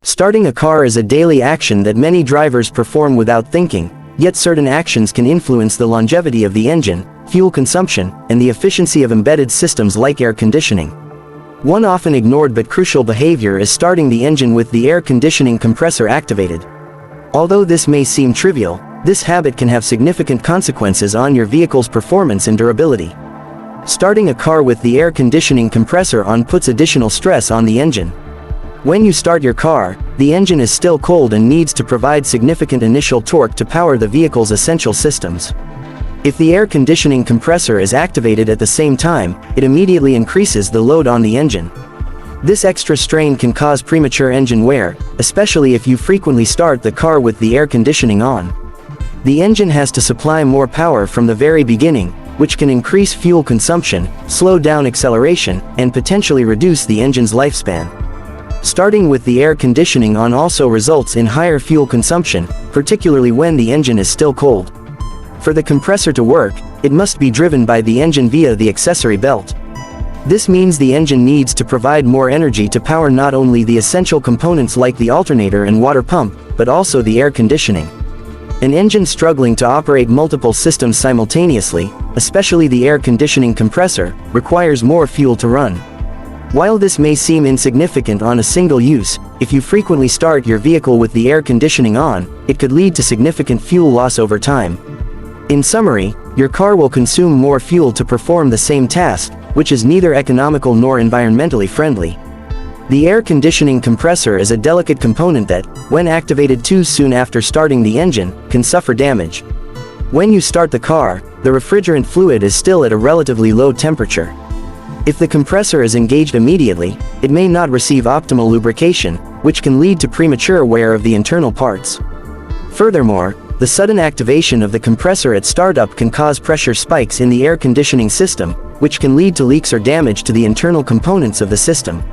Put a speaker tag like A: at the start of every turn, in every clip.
A: Starting a car is a daily action that many drivers perform without thinking, yet certain actions can influence the longevity of the engine, fuel consumption, and the efficiency of embedded systems like air conditioning. One often ignored but crucial behavior is starting the engine with the air conditioning compressor activated. Although this may seem trivial, this habit can have significant consequences on your vehicle's performance and durability. Starting a car with the air conditioning compressor on puts additional stress on the engine. When you start your car, the engine is still cold and needs to provide significant initial torque to power the vehicle's essential systems. If the air conditioning compressor is activated at the same time, it immediately increases the load on the engine. This extra strain can cause premature engine wear, especially if you frequently start the car with the air conditioning on. The engine has to supply more power from the very beginning, which can increase fuel consumption, slow down acceleration, and potentially reduce the engine's lifespan. Starting with the air conditioning on also results in higher fuel consumption, particularly when the engine is still cold. For the compressor to work, it must be driven by the engine via the accessory belt. This means the engine needs to provide more energy to power not only the essential components like the alternator and water pump, but also the air conditioning. An engine struggling to operate multiple systems simultaneously, especially the air conditioning compressor, requires more fuel to run. While this may seem insignificant on a single use, if you frequently start your vehicle with the air conditioning on, it could lead to significant fuel loss over time. In summary, your car will consume more fuel to perform the same task, which is neither economical nor environmentally friendly. The air conditioning compressor is a delicate component that, when activated too soon after starting the engine, can suffer damage. When you start the car, the refrigerant fluid is still at a relatively low temperature. If the compressor is engaged immediately, it may not receive optimal lubrication, which can lead to premature wear of the internal parts. Furthermore, the sudden activation of the compressor at startup can cause pressure spikes in the air conditioning system, which can lead to leaks or damage to the internal components of the system.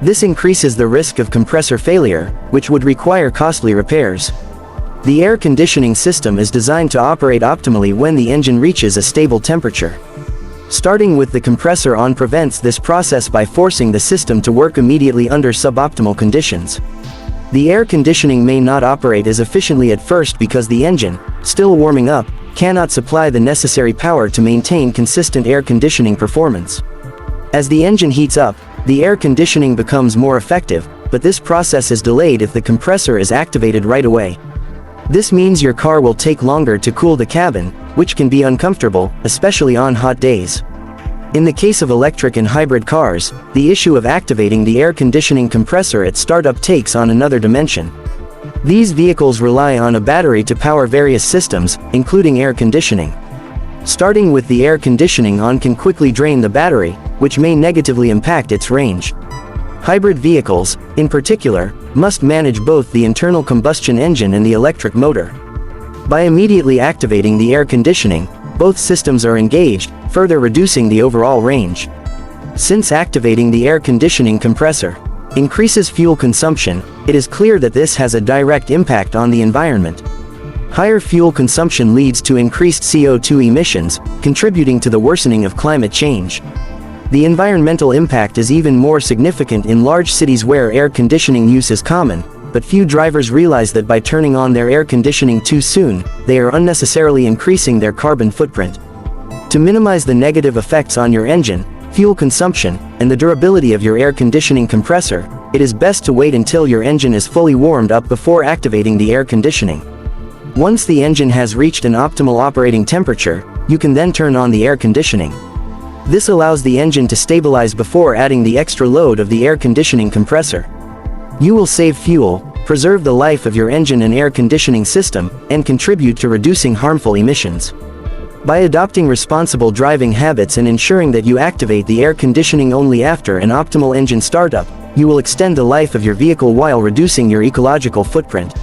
A: This increases the risk of compressor failure, which would require costly repairs. The air conditioning system is designed to operate optimally when the engine reaches a stable temperature. Starting with the compressor on prevents this process by forcing the system to work immediately under suboptimal conditions. The air conditioning may not operate as efficiently at first because the engine, still warming up, cannot supply the necessary power to maintain consistent air conditioning performance. As the engine heats up, the air conditioning becomes more effective, but this process is delayed if the compressor is activated right away. This means your car will take longer to cool the cabin, which can be uncomfortable, especially on hot days. In the case of electric and hybrid cars, the issue of activating the air conditioning compressor at startup takes on another dimension. These vehicles rely on a battery to power various systems, including air conditioning. Starting with the air conditioning on can quickly drain the battery, which may negatively impact its range. Hybrid vehicles, in particular, must manage both the internal combustion engine and the electric motor. By immediately activating the air conditioning, both systems are engaged, further reducing the overall range. Since activating the air conditioning compressor increases fuel consumption, it is clear that this has a direct impact on the environment. Higher fuel consumption leads to increased CO2 emissions, contributing to the worsening of climate change. The environmental impact is even more significant in large cities where air conditioning use is common, but few drivers realize that by turning on their air conditioning too soon, they are unnecessarily increasing their carbon footprint. To minimize the negative effects on your engine, fuel consumption, and the durability of your air conditioning compressor, it is best to wait until your engine is fully warmed up before activating the air conditioning. Once the engine has reached an optimal operating temperature, you can then turn on the air conditioning. This allows the engine to stabilize before adding the extra load of the air conditioning compressor. You will save fuel, preserve the life of your engine and air conditioning system, and contribute to reducing harmful emissions. By adopting responsible driving habits and ensuring that you activate the air conditioning only after an optimal engine startup, you will extend the life of your vehicle while reducing your ecological footprint.